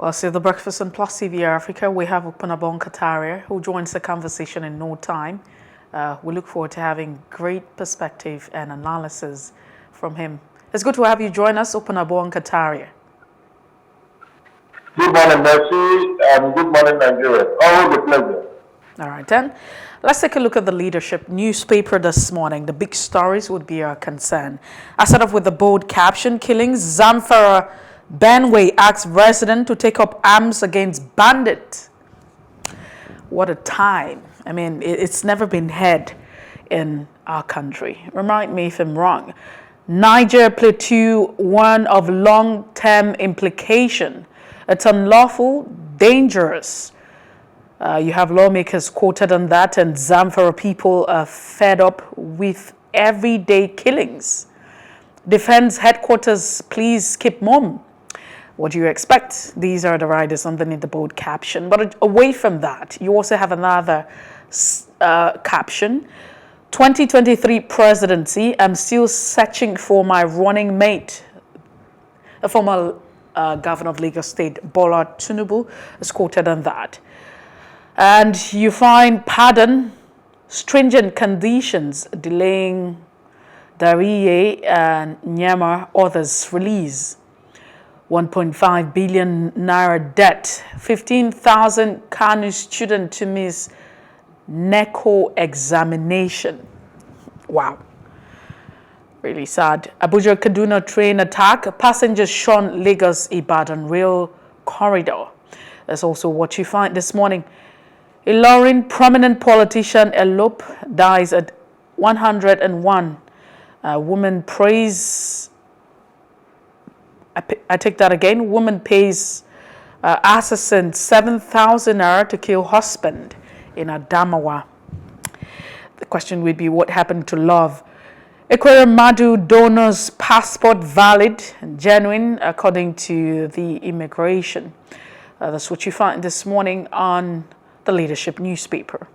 Well, so the breakfast on Plus TV Africa, we have Opunabo Inko Tariah, who joins the conversation in no time. We look forward to having great perspective and analysis from him. It's good to have you join us, Opunabo Inko Tariah. Good morning, Mercy, and good morning, Nigeria. Always a pleasure. All right, then. Let's take a look at the leadership newspaper this morning. The big stories would be our concern. I start off with the bold caption, killings. Zamfara Benway asks resident to take up arms against bandit. What a time. I mean, it's never been heard in our country. Remind me if I'm wrong. Niger Plateau, one of long-term implication. It's unlawful, dangerous. You have lawmakers quoted on that, and Zamfara people are fed up with everyday killings. Defense headquarters, please keep mum. What do you expect? These are the riders underneath the bold caption. But away from that, you also have another caption. 2023 presidency, I'm still searching for my running mate. A former governor of Lagos State, Bola Tinubu, is quoted on that. And you find pardon, stringent conditions delaying Dariye and Nyama others release. 1.5 billion naira debt, 15,000 Kanu students to miss NECO examination. Wow. Really sad. Abuja Kaduna train attack, passengers shun Lagos Ibadan rail corridor. That's also what you find this morning. Ilorin prominent politician Elope dies at 101. Woman prays. I take that again. Woman pays assassin 7,000 naira to kill husband in Adamawa. The question would be, what happened to love? Ekwere Madu donor's passport valid and genuine according to the immigration. That's what you find this morning on the leadership newspaper.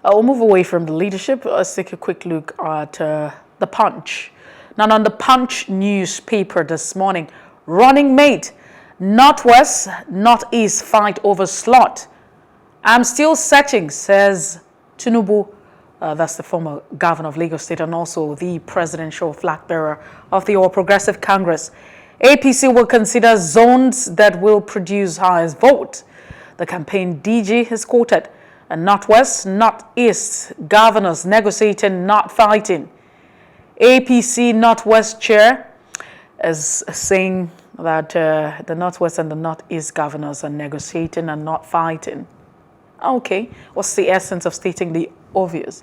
We'll move away from the leadership. Let's take a quick look at the Punch. Now, on the Punch newspaper this morning, running mate, Northwest, Northeast fight over slot. I'm still searching, says Tinubu. That's the former governor of Lagos State and also the presidential flag bearer of the All Progressive Congress. APC will consider zones that will produce highest vote. The campaign DG is quoted. And Northwest, Northeast governors negotiating, not fighting. APC Northwest chair is saying that the Northwest and the Northeast governors are negotiating and not fighting. Okay, what's the essence of stating the obvious?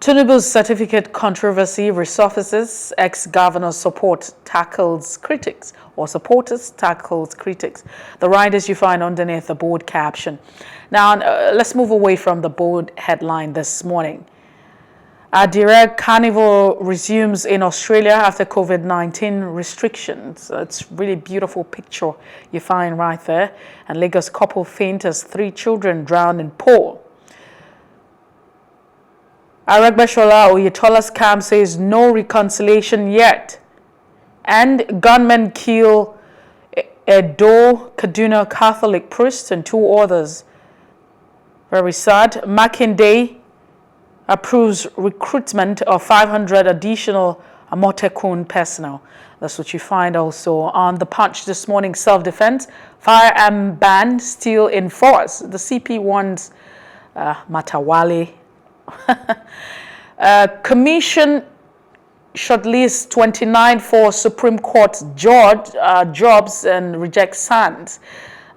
Tinubu's certificate controversy resurfaces. Ex-governor support tackles critics, or supporters tackles critics. The riders you find underneath the bold caption. Now, let's move away from the bold headline this morning. A direct carnival resumes in Australia after COVID-19 restrictions. It's really beautiful picture you find right there. And Lagos couple faint as 3 children drown in pool. Aragbeshola Oyetola's camp says no reconciliation yet. And gunmen kill Edo Kaduna Catholic priest and 2 others. Very sad. Makinde approves recruitment of 500 additional Amotekun personnel. That's what you find also on the Punch this morning. Self-defense, firearm ban still in force. The CP wants Matawale. Commission shortlist 29 for Supreme Court jobs and rejects Sands.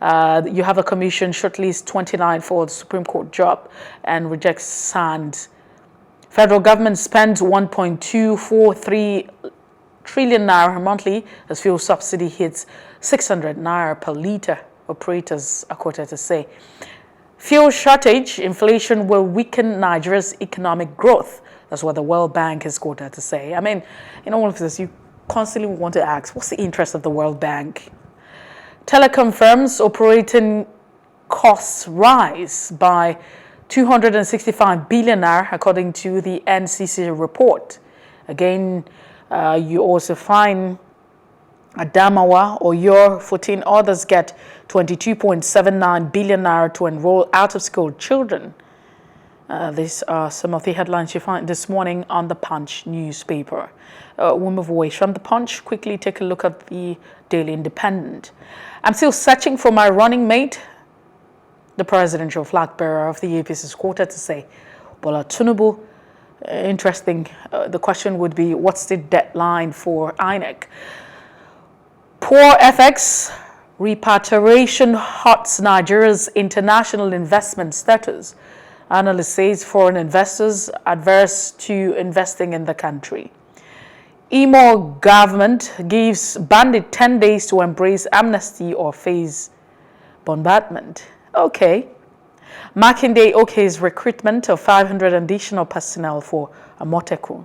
You have a commission shortlist 29 for the Supreme Court job and rejects Sands. Federal government spends 1.243 trillion naira monthly as fuel subsidy hits 600 naira per litre, operators are quoted to say. Fuel shortage, inflation will weaken Nigeria's economic growth. That's what the World Bank is quoted to say. I mean, in all of this, you constantly want to ask, what's the interest of the World Bank? Telecom firms operating costs rise by 265 billion naira, according to the NCC report. Again, you also find Adamawa or your 14 others get 22.79 billion naira to enroll out-of-school children. These are some of the headlines you find this morning on the Punch newspaper. We move away from the Punch. Quickly take a look at the Daily Independent. I'm still searching for my running mate. The presidential flag bearer of the APC is quoted to say, Bola Tinubu. Interesting. The question would be, what's the deadline for INEC? Poor FX repatriation hurts Nigeria's international investment status. Analyst says foreign investors adverse to investing in the country. Imo government gives bandit 10 days to embrace amnesty or face bombardment. Okay. Makinde okay's recruitment of 500 additional personnel for Amotekun.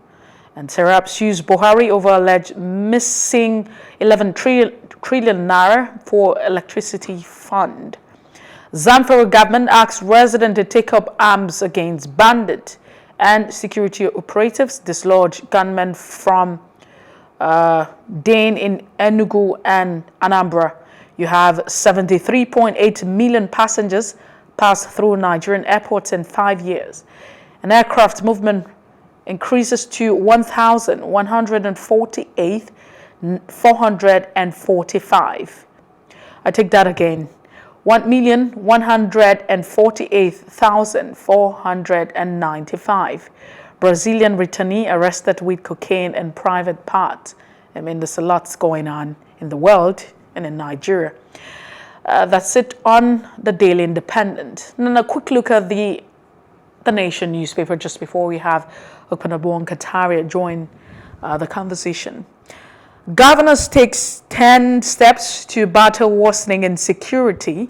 And Serap sues Buhari over alleged missing 11 trillion naira for electricity fund. Zamfara government asks residents to take up arms against bandit, and security operatives dislodge gunmen from Dane in Enugu and Anambra. You have 73.8 million passengers pass through Nigerian airports in 5 years. An aircraft movement increases to 1,148,445. I take that again. 1,148,495. Brazilian returnee arrested with cocaine in private part. I mean, there's a lot going on in the world and in Nigeria. That's it on the Daily Independent. And then a quick look at the Nation newspaper just before we have Opunabo Inko Tariah join the conversation. Governors takes 10 steps to battle worsening insecurity.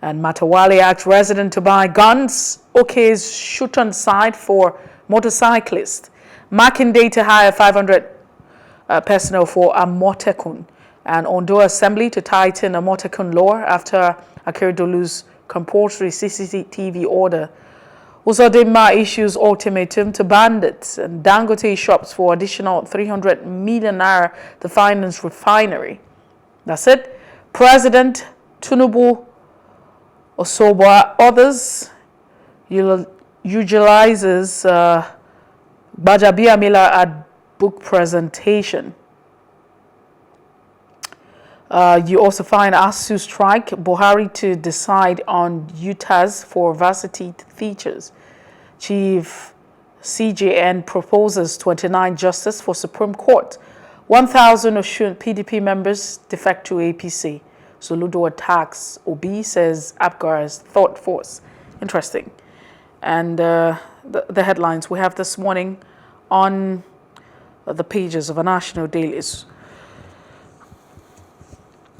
And Matawale asks resident to buy guns. OK's shoot on site for motorcyclists. Makinde to hire 500 personnel for Amotekun. And Ondo Assembly to tighten Amotekun law after Akeredolu's compulsory CCTV order. Uzodinma issues ultimatum to bandits, and Dangote shops for additional 300 million naira to finance refinery. That's it. President Tinubu Osoba others utilizes Bajabiamila at book presentation. You also find ASU strike, Buhari to decide on UTAS for varsity teachers. Chief CJN proposes 29 justice for Supreme Court. 1,000 Osun PDP members defect to APC. Soludo attacks Obi, says Apgar's thought force. Interesting. And the headlines we have this morning on the pages of a national dailies.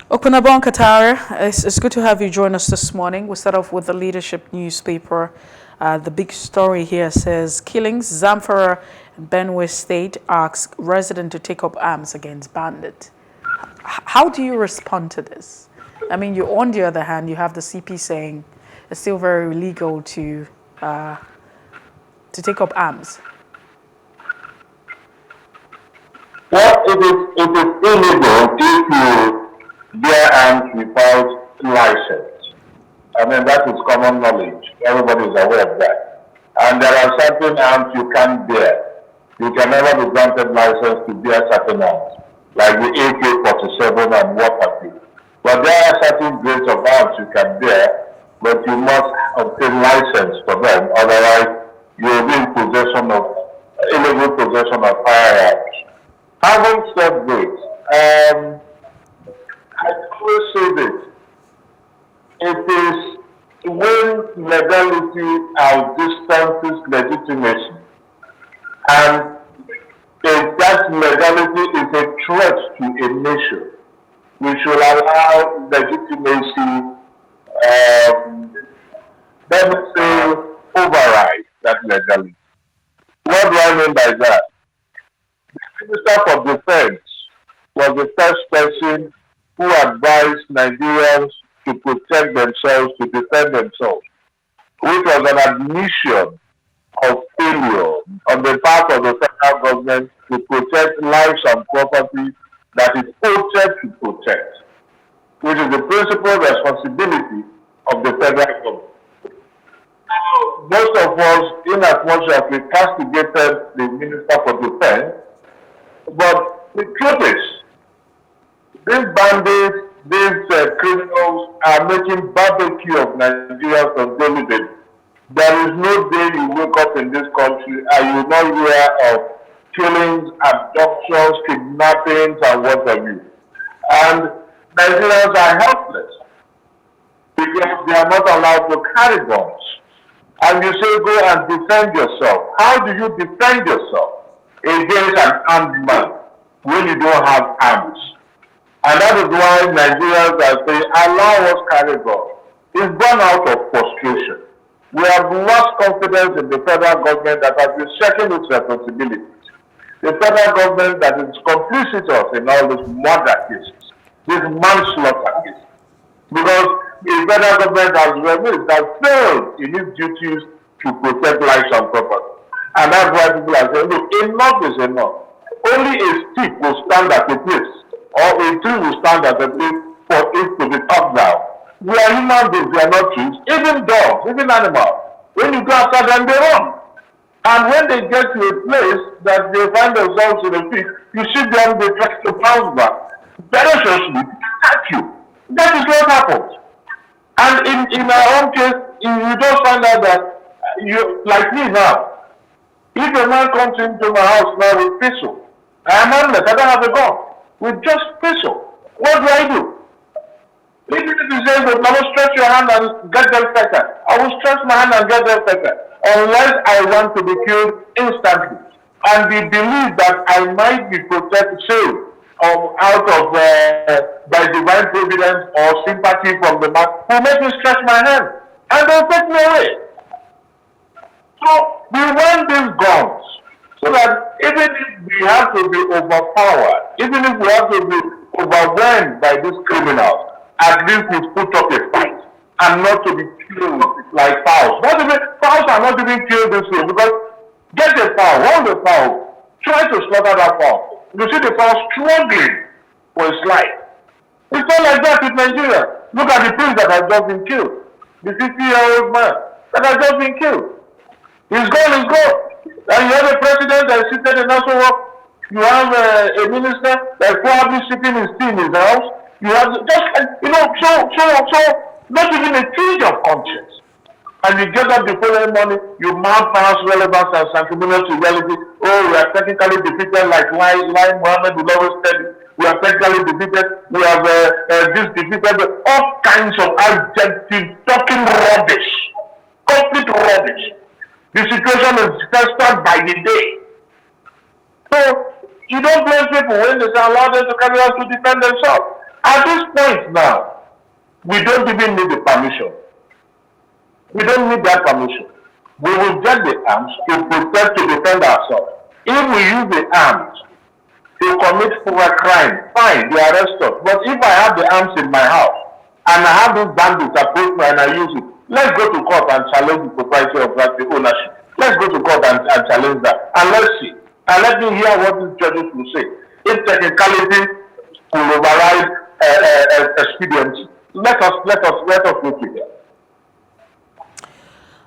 Opunabo Inko Tariah, it's good to have you join us this morning. We start off with the leadership newspaper. The big story here says killings, Zamfara and Benue State asks resident to take up arms against bandit. How do you respond to this? I mean, you on the other hand, you have the CP saying it's still very illegal to take up arms. Well, it is illegal if you bear arms without license. I mean, that is common knowledge. Everybody is aware of that. And there are certain arms you can't bear. You can never be granted license to bear certain arms, like the AK-47 and what have you. But there are certain grades of arms you can bear, but you must obtain license for them. Otherwise, you will be in possession of illegal possession of firearms. Having said this, I always say this. It is when legality outdistances legitimacy, and if that legality is a threat to a nation, we should allow legitimacy, let me say, override that legality. What do I mean by that? The Minister for Defense was the first person who advised Nigerians to protect themselves, to defend themselves, which was an admission of failure on the part of the federal government to protect lives and property that is owed to protect, which is the principal responsibility of the federal government. Most of us, in as much as we castigated the Minister for Defense, but the truth is, these bandits, these criminals are making barbecue of Nigerians on daily basis. There is no day you wake up in this country and you will not hear of killings, abductions, kidnappings, and what have you. And Nigerians are helpless because they are not allowed to carry guns. And you say go and defend yourself. How do you defend yourself against an armed man when you don't have arms? And that is why Nigerians are saying, allow us carry guns. It's born out of frustration. We have lost confidence in the federal government that has been shirking its responsibilities. The federal government that is complicit in all these murder cases, these manslaughter cases. Because the federal government has failed in its duties to protect lives and property. And that's why people are saying, look, enough is enough. Only a stick will stand at a place, or a tree will stand at a place for it to be cut down. We are human beings, we are not trees. Even dogs, even animals, when you go after them, they run. And when they get to a place that they find themselves in a pit, you see them, they try to bounce back. Ferociously, they attack you. That is what happens. And in our own case, you just find out that, like me now, if a man comes into my house now with pistol, I am armed, I don't have a gun. With just pistol, what do? Even if you say, I will stretch your hand and get them better. I will stretch my hand and get them better. Unless I want to be killed instantly. And the belief that I might be protected, saved out of by divine providence or sympathy from the man, will make me stretch my hand. And they'll take me away. So we want these guns. So that even if we have to be overpowered, even if we have to be overwhelmed by these criminals, at least we put up a fight and not to be killed like fowls. Fowls are not even killed this way because get a fowl, hold the fowl, try to slaughter that fowl. You see the fowl struggling for its life. It's not like that in Nigeria. Look at the prince that has just been killed. The 50-year-old man that has just been killed. He's gone, he's gone. And you have a president that is seated in national work. You have a minister that is probably sipping his tea in his house. You have just, so not even a tinge of conscience. And you get up the following morning, you mount past relevance and sanctimonious to reality. Oh, we are technically defeated like Muhammad will always tell you. We are technically defeated. We have this defeated. All kinds of adjectives, talking rubbish. Complete rubbish. The situation is festered by the day. So, you don't blame people when they say allow them to carry out to defend themselves. At this point now, we don't even need the permission. We don't need that permission. We will get the arms to protect, to defend ourselves. If we use the arms to commit a crime, fine, they arrest us. But if I have the arms in my house, and I have these bandits approach me and I use it, let's go to court and challenge the propriety of that, the ownership. Let's go to court and challenge that. And let's see. And let me hear what these judges will say. If technicality will override expediency, let us look at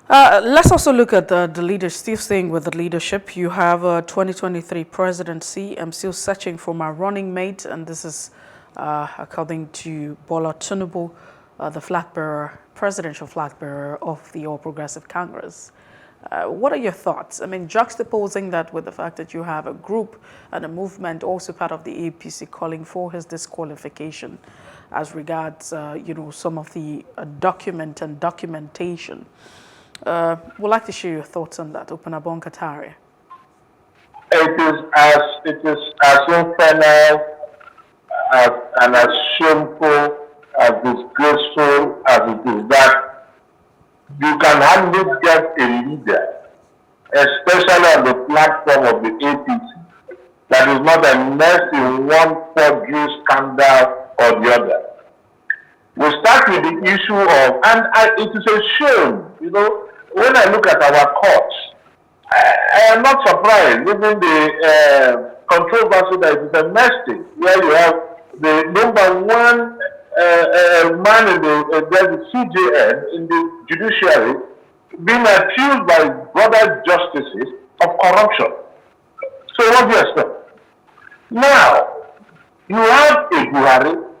that. Let's also look at the leaders. Still staying with the leadership, you have a 2023 presidency. I'm still searching for my running mate, and this is according to Bola Tinubu, the presidential flag bearer of the All Progressive Congress. What are your thoughts? I mean, juxtaposing that with the fact that you have a group and a movement, also part of the APC, calling for his disqualification as regards, some of the documentation. Would like to share your thoughts on that, Opunabo Inko Tariah. It is as infernal and as shameful, as disgraceful as it is that you can hardly get a leader, especially on the platform of the APC, that is not immersed in one forgery scandal or the other. We start with the issue of, and it is a shame, when I look at our courts, I am not surprised. Even controversy that it is a mess thing, where you have the number one man in the CJN, in the judiciary, being accused by brother justices of corruption. So what do you expect? Now, you have a Buhari.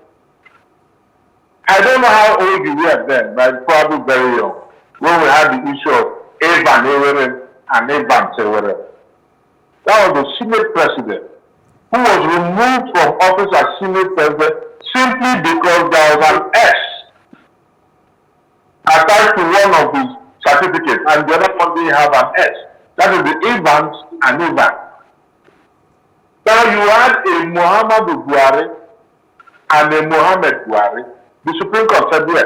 I don't know how old you were then, but probably very young, when we had the issue of Evan Ewere and Evan Sewere. That was the Senate president who was removed from office as Senate president simply because there was an S attached to one of his certificates, and the other one didn't have an S. That is the Evans and Evan. Now you had a Muhammadu Buhari and a Mohammed Buhari. The Supreme Court said yes.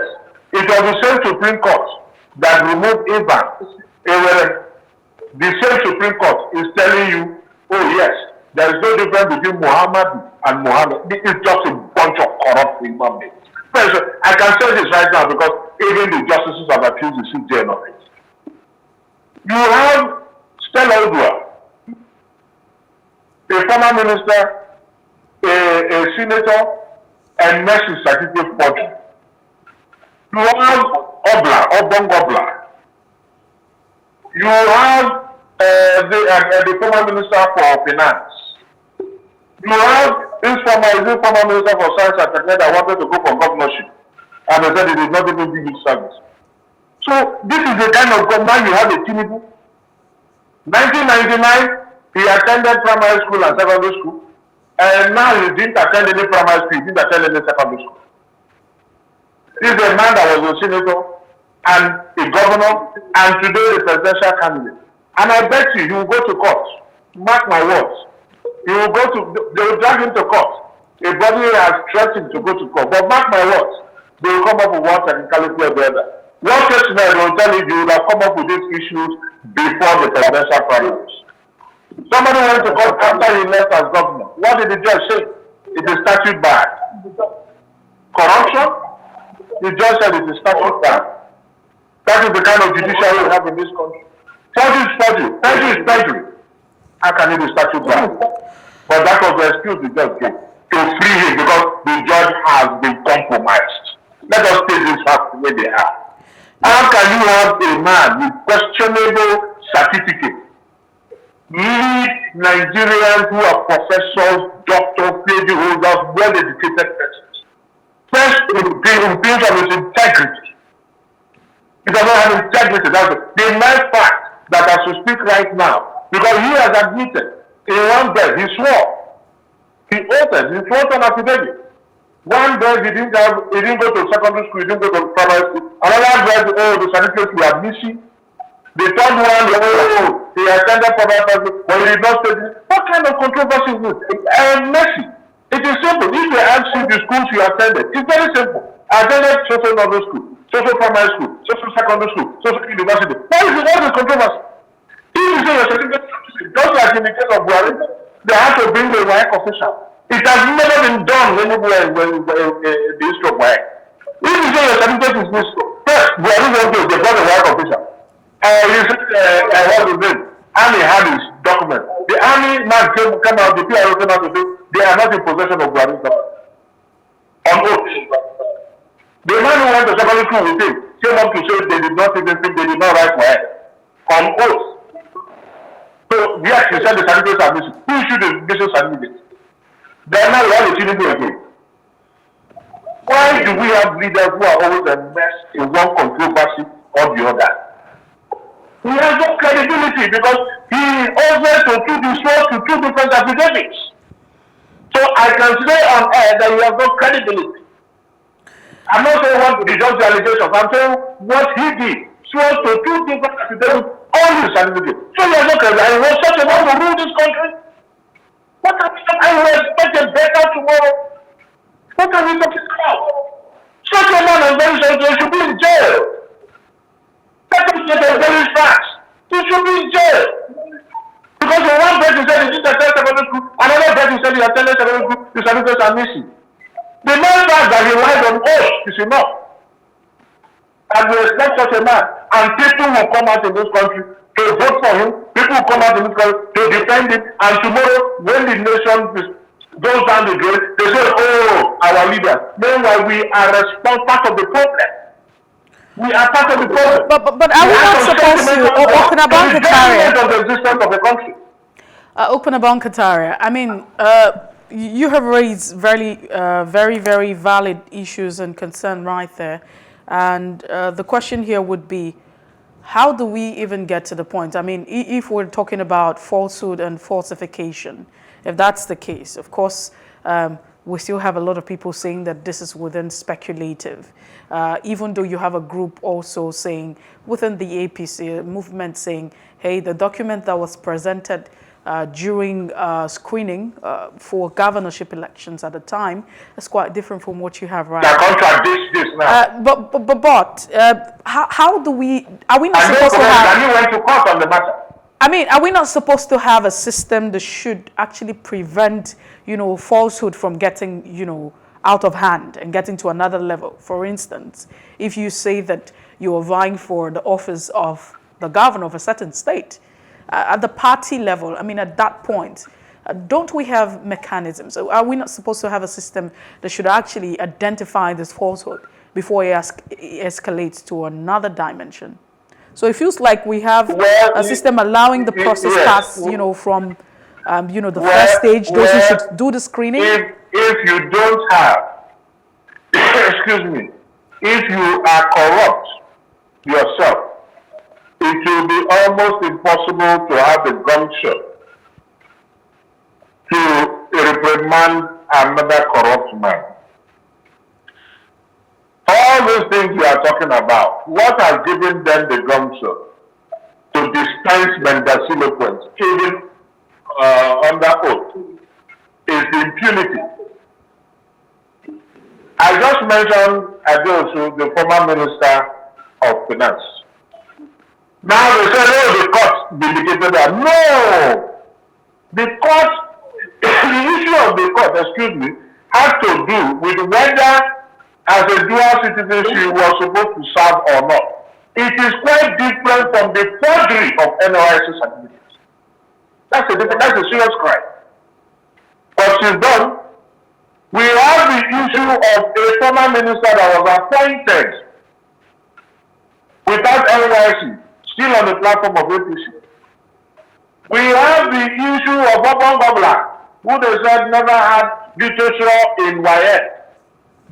It was the same Supreme Court that removed Evans. The same Supreme Court is telling you, oh yes, there is no difference between Muhammad and Muhammad. This is just a bunch of corrupt human beings. I can say this right now because even the justices have accused the CJN of it. You have Stella Odua, a former minister, a senator, and Mercy certificate forgery. You have Obong Obla. You have the former minister for finance. You have this former minister for science and technology that wanted to go for governorship, and they said he did not even give his service. So this is the kind of government you have a Tinubu. 1999, he attended primary school and secondary school, and now he didn't attend any primary school, he didn't attend any secondary school. This is a man that was a senator and a governor, and today the presidential candidate. And I bet you, he will go to court. Mark my words. He will go to, they will drag him to court. A body has threatened to go to court. But mark my words, they will come up with one technicality or the other. One case tonight, they will tell you, you will have come up with these issues before the presidential primaries. Somebody went to court after he left as governor. What did the judge say? It is statute bad. Corruption? The judge said it is statute bad. That is the kind of judiciary we have in this country. Forgery is forgery. Perjury is perjury. How can it be statute bad? But that was the excuse the judge gave to free him because the judge has been compromised. Let us take these facts the way they are. How can you have a man with questionable certificate lead Nigerians who are professors, doctors, PhD holders, well-educated persons? First, it impinges on his integrity. He does not have integrity. That's the main fact that as we speak right now, because he has admitted in one bed, he swore. He opened, he swore an affidavit. One bed, he didn't go to secondary school, he didn't go to primary school. Another bed, the certificates were missing. The third one, he attended primary school, but he did not study. What kind of controversy is this? Mercy. It is simple. If they ask you the schools you attended, it's very simple. I attended social normal school, social primary school, social secondary school, social university. What is the controversy? If you say your certificate, just like in the case of Buhari, they have to bring the WAEC official. It has never been done anywhere in the history of WAEC. If you say your certificate is this, first, Buhari went to the WAEC official. You said, what's his name? Army had his document. The army man came out, the PRO came out to say, they are not in possession of Buhari's document. On oath. The man who went to secondary school with him came up to say they did not even think, they did not write WAEC. On oath. So, yes, he said the certificates are missing. Who issued the missing certificates? Then now we have a Tinubu again. Why do we have leaders who are always a mess in one controversy or the other? He has no credibility because he also to two different affidavits. So I can say on air that he has no credibility. I'm not saying what the judge allegations. I'm saying what he did. Sworn to two different affidavits, all his certificates. So he has no credibility. And he was such a man to rule this country. What are we talking about? I will expect a better tomorrow. What are we talking about? Such a man is very sorry. He should be in jail. Let us get a very fast. He should be in jail. Because when one person said he didn't attend secondary school, another person said he attended secondary school, the certificates are missing. The mere fact that he lied on oath is enough. And we respect such a man. And people will come out in this country to to vote for him. People will come out in this country to defend him. And tomorrow, when the nation goes down the drain, they say, oh, our leader. Meanwhile, we are part of the problem. We are part of the problem. But are we not supposed to, Opunabo Inko Tariah, of the existence of the country? Opunabo Inko Tariah, I mean, you have raised very valid issues and concern right there. And the question here would be, how do we even get to the point? I mean, if we're talking about falsehood and falsification, if that's the case, of course, we still have a lot of people saying that this is within speculative. Even though you have a group also saying, within the APC movement saying, hey, the document that was presented during screening for governorship elections at the time is quite different from what you have right now. That contradicts this now. How do we, are we not supposed to have... And you went to court on the matter. I mean, are we not supposed to have a system that should actually prevent, falsehood from getting, out of hand and getting to another level? For instance, if you say that you are vying for the office of the governor of a certain state, at the party level, I mean, at that point, don't we have mechanisms? So are we not supposed to have a system that should actually identify this falsehood before it escalates to another dimension? So it feels like we have a system allowing the process pass, from, the first stage, those who should do the screening. If you don't have, excuse me, if you are corrupt yourself, it will be almost impossible to have the gumption to reprimand another corrupt man. All those things we are talking about, what has given them the gumption to dispense mendaciloquence, even under oath, is the impunity. I just mentioned Adeosu, the former Minister of Finance. Now they say, oh, the court vindicated that. No! The court, the issue of the court, excuse me, has to do with whether as a dual citizen she was supposed to serve or not. It is quite different from the forgery of NYSC certificates. That's a serious crime. What she's done, we have the issue of a former minister that was appointed without NYSC, still on the platform of APC. We have the issue of Obon Gobla, who they said never had literature in YS,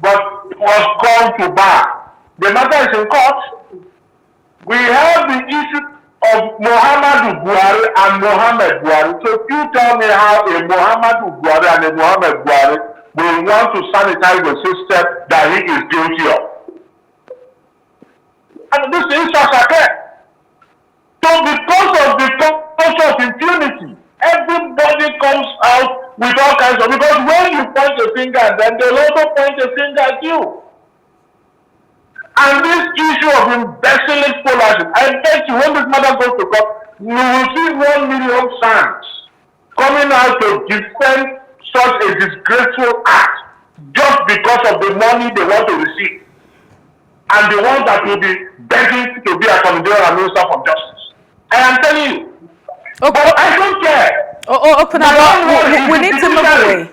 but was gone to bar. The matter is in court. We have the issue of Muhammadu Buhari and Mohammed Buhari. So you tell me how a Muhammadu Buhari and a Mohammed Buhari will want to sanitize the system that he is guilty of. And this is Sasake. So because of the culture of impunity, everybody comes out with all kinds of, because when you point a finger at them, they'll also point a finger at you. And this issue of imbecile scholarship, I bet you when this matter goes to court, you will see 1 million sons coming out to defend such a disgraceful act just because of the money they want to receive. And the ones that will be begging to be Attorney General and Minister for Justice. I am telling you. Okay. But I don't care. Opunabo, we need to move away.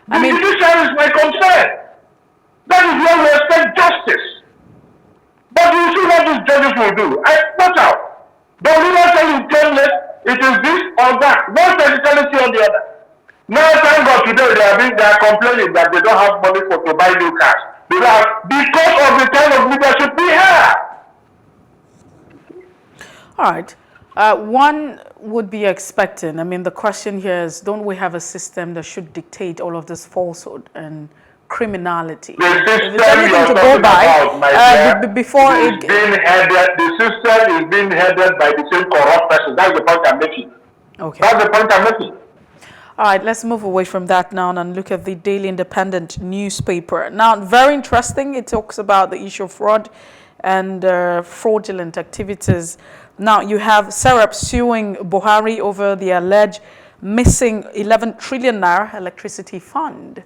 The judiciary is my concern. That is where we expect justice. But you see what these judges will do. Watch out. They will not tell you 10 less, it is this or that. One technicality or the other. Now, thank God today they are complaining that they don't have money to buy new cars. Because of the kind of leadership we have. All right. One would be expecting, I mean, the question here is, don't we have a system that should dictate all of this falsehood and criminality? The system if there's anything to go by, before the system is being headed by the same corrupt person. That's the point I'm making. Okay. That's the point I'm making. All right, let's move away from that now and look at the Daily Independent newspaper. Now, very interesting. It talks about the issue of fraud and fraudulent activities. Now, you have Serap suing Buhari over the alleged missing 11 trillion naira electricity fund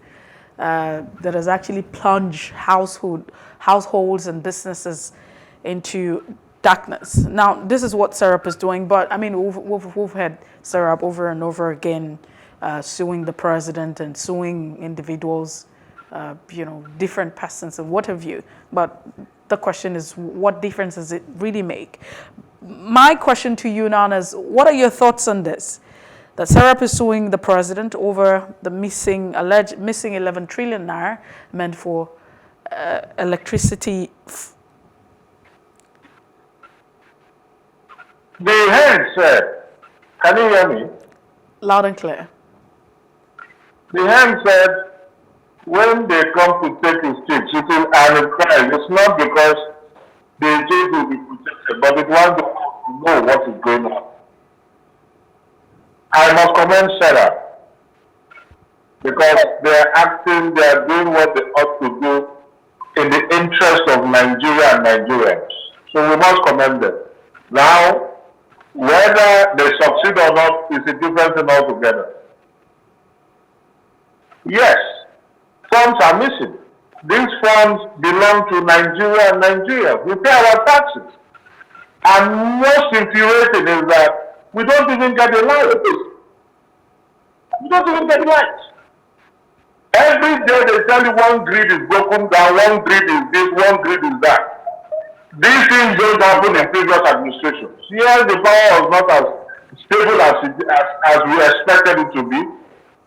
that has actually plunged households and businesses into darkness. Now, this is what Serap is doing, but I mean, we've had Serap over and over again suing the president and suing individuals, different persons and what have you. But the question is, what difference does it really make? My question to you now is, what are your thoughts on this? That Serap is suing the president over the alleged missing 11 trillion naira meant for electricity. The hand said, can you hear me? Loud and clear. The hand said, when they come to take his chips, it is an crime. It's not because the chips will be protected, but it wants to know what is going on. I must commend Sarah because they are doing what they ought to do in the interest of Nigeria and Nigerians. So we must commend them. Now, whether they succeed or not is a different thing altogether. Yes, funds are missing. These funds belong to Nigeria and Nigerians. We pay our taxes. And most infuriating is that we don't even get the light. We don't even get the light. Every day they tell you one grid is broken down, one grid is this, one grid is that. These things don't happen in previous administrations. Yes, the power was not as stable as we expected it to be.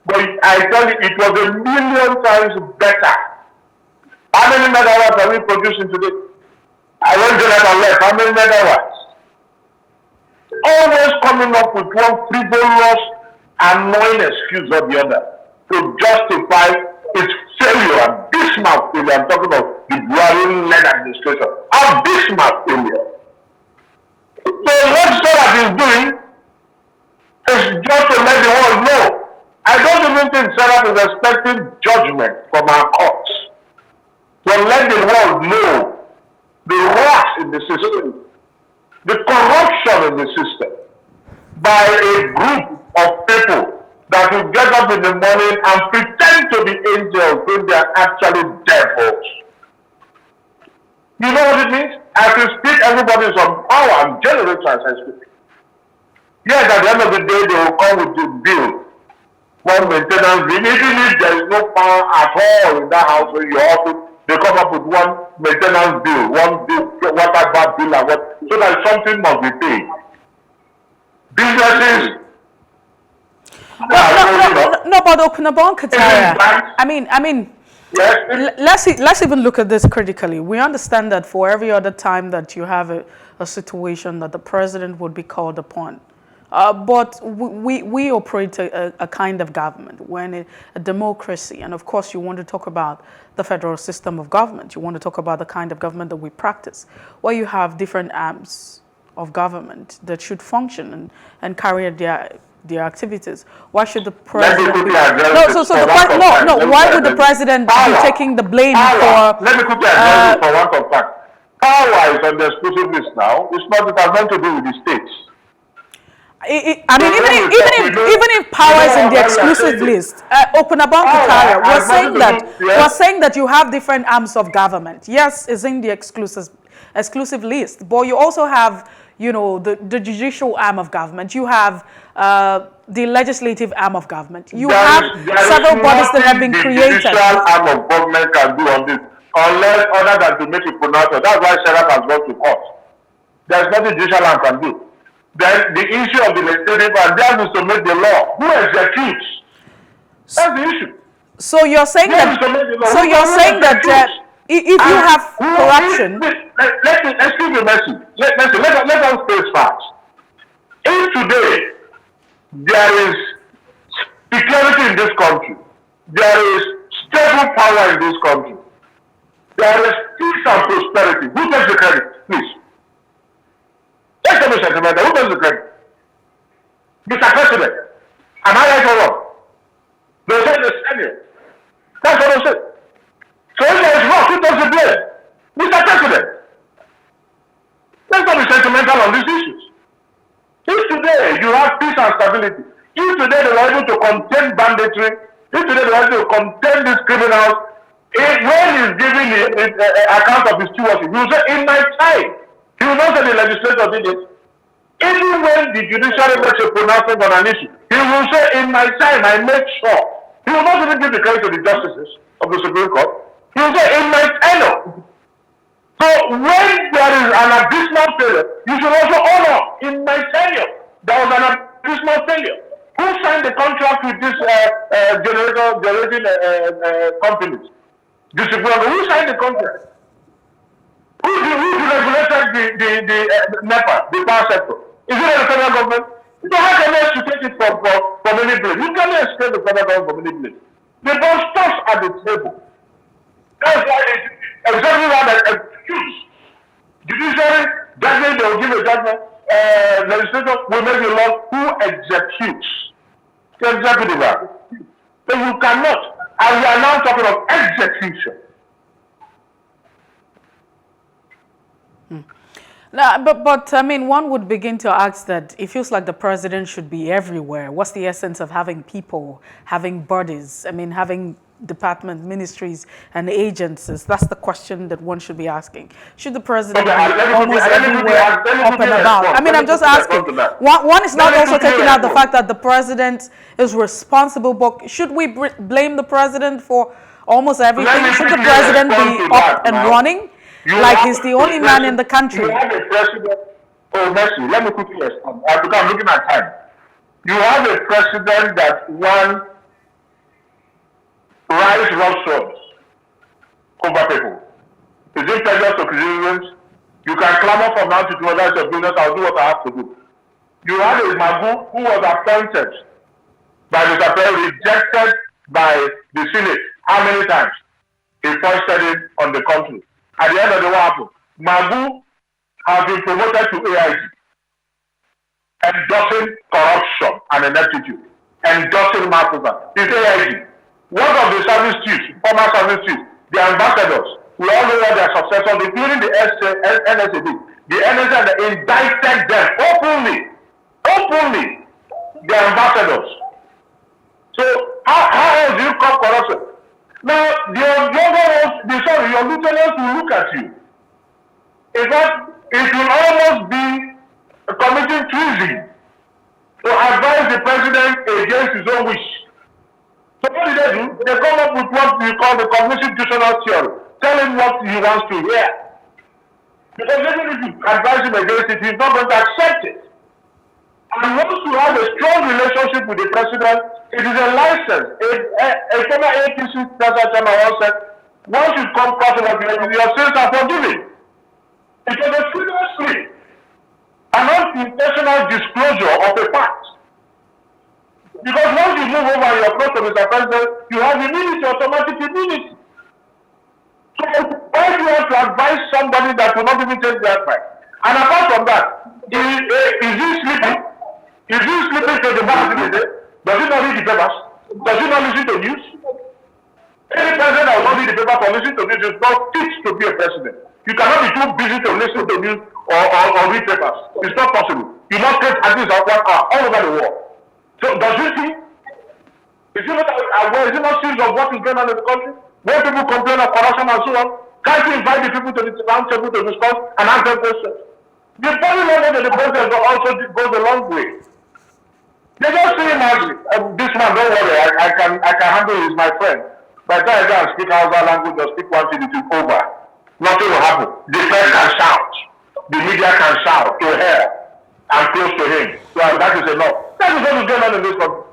But I tell you, it was a million times better. How many megawatts are we producing today? I went to that and left. How many megawatts? Always coming up with one frivolous, annoying excuse or the other to justify its failure and Bismarck failure. I'm talking about the Buhari-led administration. A Bismarck failure. So what Sarah is doing is just to let the world know. I don't even think Sarah is expecting judgment from our courts. But let the world know the rot in the system, the corruption in the system by a group of people that will get up in the morning and pretend to be angels when they are actually devils. You know what it means? As you speak, everybody is on power and generous as I speak. Yes, at the end of the day, they will come with the bill. One maintenance bill. Even if there is no power at all in that house where you office, they come up with one maintenance bill, one bill, water bad bill, and what, so that something must be paid. Businesses. No, but Opunabo Inko Tariah. I mean, yes. Let's even look at this critically. We understand that for every other time that you have a situation that the president would be called upon. But we operate a kind of government, when a democracy, and of course you want to talk about the federal system of government, you want to talk about the kind of government that we practice, where you have different arms of government that should function and carry their activities. Why should the president be... Why would the president be taking the blame for... Let me quickly address for one of fact. Power is on the exclusive list now. It's not, it has nothing to do with the states. Even if power is in the exclusive list, Opunabo Inko Tariah was saying that you have different arms of government. Yes, it's in the exclusive list, but you also have, the judicial arm of government. You have the legislative arm of government. You have several bodies that have been created. The judicial arm of government can do on this, unless other than to make a pronouncement. That's why Sarah has gone to court. There's nothing the judicial arm can do. Then the issue of the legislative and that is to make the law. Who executes? That's the issue. So you're saying that. So you're saying that if you have corruption. Excuse me, Mercy. Let us face facts. If today there is security in this country, there is stable power in this country, there is peace and prosperity. Who takes the credit, please? Let's have a sentimental. Who does the credit? Mr. President. Am I right or wrong? They say the Senate. That's what I said. So if there is wrong, who does the blame? Mr. President. Let's not be sentimental on these issues. If today you have peace and stability, if today they are able to contain banditry, if today they are able to contain these criminals, when he's giving the account of his stewardship, you say, in my time, He will not say the legislature did it. Even when the judiciary makes a pronouncement on an issue, he will say, in my time, I made sure. He will not even give the credit to the justices of the Supreme Court. He will say, in my tenure. So when there is an abysmal failure, you should also honor, in my tenure, there was an abysmal failure. Who signed the contract with this generating companies? The Supreme Court. Who signed the contract? Who regulated the NEPA, the power sector? Is it the federal government? So how can you take it from any place? You cannot escape the federal government from any place. The boss starts at the table. That's why it's exactly that excuse. Judiciary judgment, they will give a judgment. Legislature will make a law who executes. The executive act. So you cannot. And we are now talking of execution. No, but I mean, one would begin to ask that it feels like the president should be everywhere. What's the essence of having people, having bodies? I mean, having departments, ministries, and agencies. That's the question that one should be asking. Should the president be almost everywhere, up and about? I mean, I'm just asking. One is not also taking out the fact that the president is responsible, but should we blame the president for almost everything? Should the president be up and running? Like he's the only man in the country. You have a president. Oh, Messi, let me quickly respond. Because I'm looking at time. You have a president that one rides roughshods over people. Is it pleasure to citizens? You can clamor from now to tomorrow. That's your business. I'll do what I have to do. You have a Magu who was appointed by Mr. President, rejected by the Senate. How many times? He foisted it on the country. At the end of the what happened? Magu has been promoted to AIG, endorsing corruption and ineptitude, endorsing malfeasance. It's AIG. One of the service chiefs, former service chiefs, the ambassadors, we all know what their successors, including the NSAD, the NSA, indicted them openly, the ambassadors. So how else do you call corruption? Now, your lieutenants will look at you. In fact, it will almost be committing treason to advise the president against his own wish. So what do? They come up with what we call the cognitive-dissonance theory. Tell him what he wants to hear. Because even if you advise him against it, he's not going to accept it. And once you have a strong relationship with the president, it is a license. A former APC president once said, once you come crossing of your sins are forgiven. It was a freedom slip. An unintentional disclosure of a fact. Because once you move over your approach to Mr. President, you have immunity, automatic immunity. So why do you have to advise somebody that will not even take the advice? And apart from that, is he sleeping? Is he sleeping to the back of the day? Does he not read the papers? Does he not listen to news? Any president that will not read the papers or listen to news is not fit to be a president. You cannot be too busy to listen to news or read papers. It's not possible. You must take at least 1 hour all over the world. So does he see? Is he not aware? Is he not serious of what is going on in the country? When people complain of corruption and so on, can't you invite the people to the round table to discuss and ask them questions? The body level of the president also goes a long way. They just see him as this man, don't worry, I can handle it, he's my friend. By the time I go and speak Hausa language or speak one thing, it is over. Nothing will happen. The press can shout. The media can shout to her and close to him. So that is enough. That is what is going on in this country.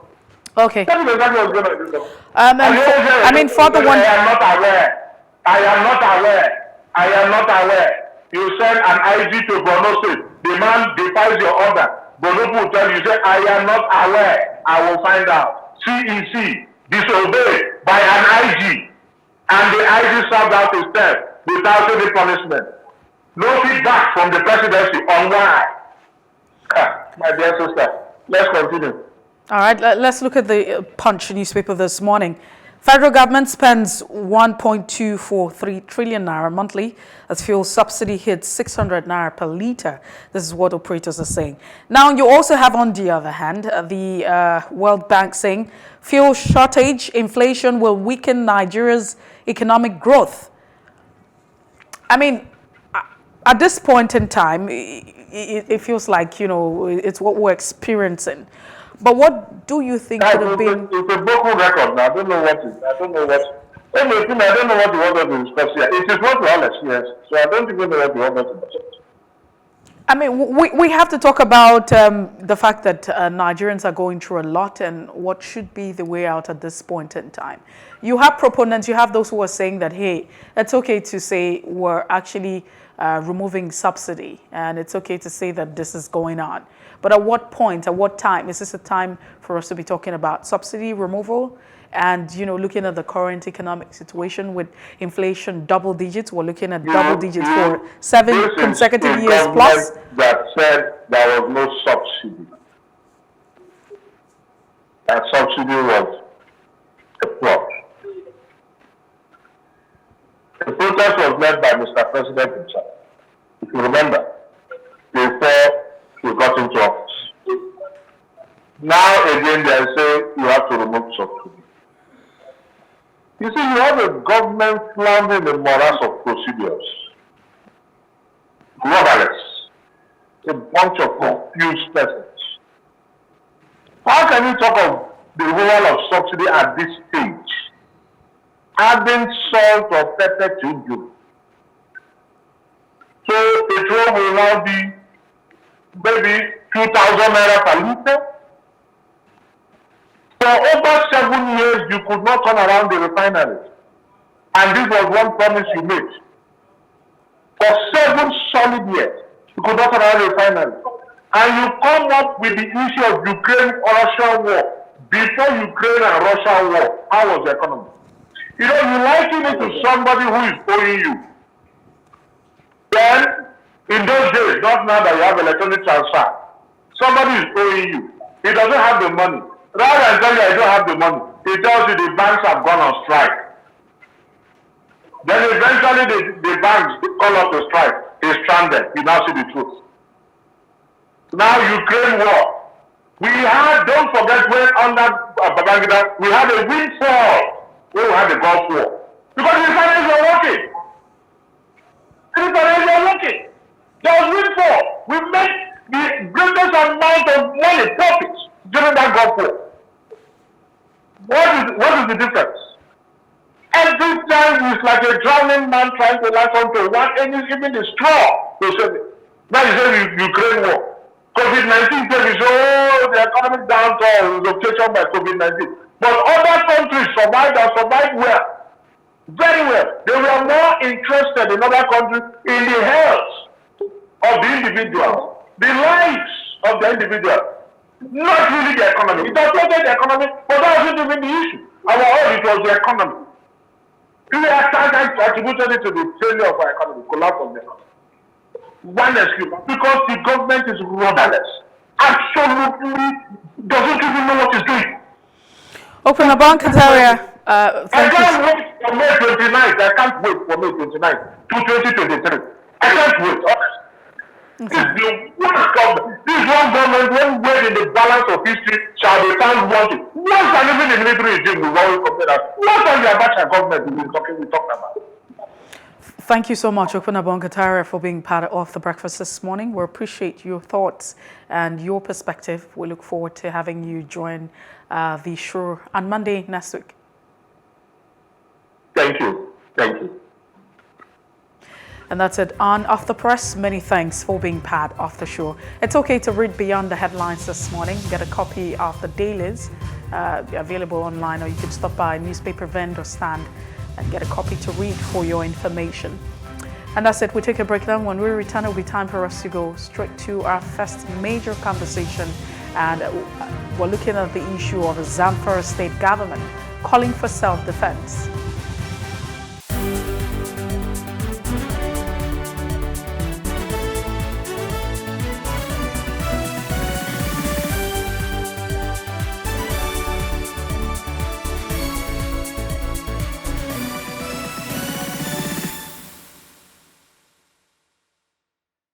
Okay. That is exactly what's going on in this country. I mean, for the one... I am not aware. You send an IG to Borno State. The man defies your order. Bono will tell you, say, I am not aware. I will find out. CEC disobeyed by an IG. And the IG served out his term without any punishment. No feedback from the presidency on why. My dear sister, let's continue. All right, let's look at the Punch newspaper this morning. Federal government spends 1.243 trillion naira monthly as fuel subsidy hits 600 naira per litre. This is what operators are saying. Now, you also have, on the other hand, the World Bank saying fuel shortage, inflation will weaken Nigeria's economic growth. I mean, at this point in time, it feels like, it's what we're experiencing. But what do you think could have been? It's a broken record now. I don't know what it is. I don't know what. Anything, I don't know what you want us to discuss here. It is what we all experience. So I don't even know what you want us to discuss. I mean, we have to talk about the fact that Nigerians are going through a lot and what should be the way out at this point in time. You have proponents, you have those who are saying that, hey, it's okay to say we're actually removing subsidy and it's okay to say that this is going on. But at what point, at what time, is this a time for us to be talking about subsidy removal? And, looking at the current economic situation with inflation double digits, we're looking at double digits for 7 consecutive years plus. That said there was no subsidy. That subsidy was a plot. The protest was led by Mr. President himself, if you remember, before he got into office. Now again they say you have to remove subsidy. You see, you have a government floundering in the morass of procedures. Rudderless. A bunch of confused persons. How can you talk of the removal of subsidy at this stage? Adding salt or pepper to you. So petrol will now be maybe 2,000 naira per litre. For over 7 years, you could not turn around the refineries. And this was one promise you made. For 7 solid years, you could not turn around the refineries. And you come up with the issue of Ukraine-Russia war. Before Ukraine and Russia war, how was the economy? You liken it to somebody who is owing you. Then, in those days, not now that you have electronic transfer, somebody is owing you. He doesn't have the money. Rather than tell you I don't have the money, he tells you the banks have gone on strike. Then eventually the banks call up the strike. He's stranded. You now see the truth. Now Ukraine war. Don't forget when under Babangida, we had a windfall when we had the Gulf War. Because the refineries were working. The refineries were working. There was windfall. We made the greatest amount of money, profits, during that Gulf War. What is the difference? Every time it's like a drowning man trying to latch onto one, and even the straw to save it. Now you say Ukraine war. COVID-19 came, you say, the economic downturn was occasioned by COVID-19. But other countries survived and survived well. Very well. They were more interested in other countries in the health of the individuals, the lives of the individuals. Not really the economy. It affected the economy, but that wasn't even the issue. Our own, it was the economy. We attributed it to the failure of our economy, collapse of the economy. One excuse, because the government is rudderless. Absolutely doesn't even know what it's doing. Opunabo Inko Tariah, I can't wait for May 29th. I can't wait for May 29th to 2023. I can't wait, honestly. This is the worst government. This one government, when weighed in the balance of history, shall be found wanting. Worse than even the military regime, we've always compared that. Worse than the Abacha government we talked about. Thank you so much, Opunabo Inko Tariah, for being part of the breakfast this morning. We appreciate your thoughts and your perspective. We look forward to having you join the show on Monday next week. Thank you. Thank you. And that's it on Off the Press. Many thanks for being part of the show. It's okay to read beyond the headlines this morning. Get a copy of the dailies available online, or you can stop by a newspaper vendor stand and get a copy to read for your information. And that's it. We take a break now. When we return, it will be time for us to go straight to our first major conversation. And we're looking at the issue of the Zamfara state government calling for self-defense.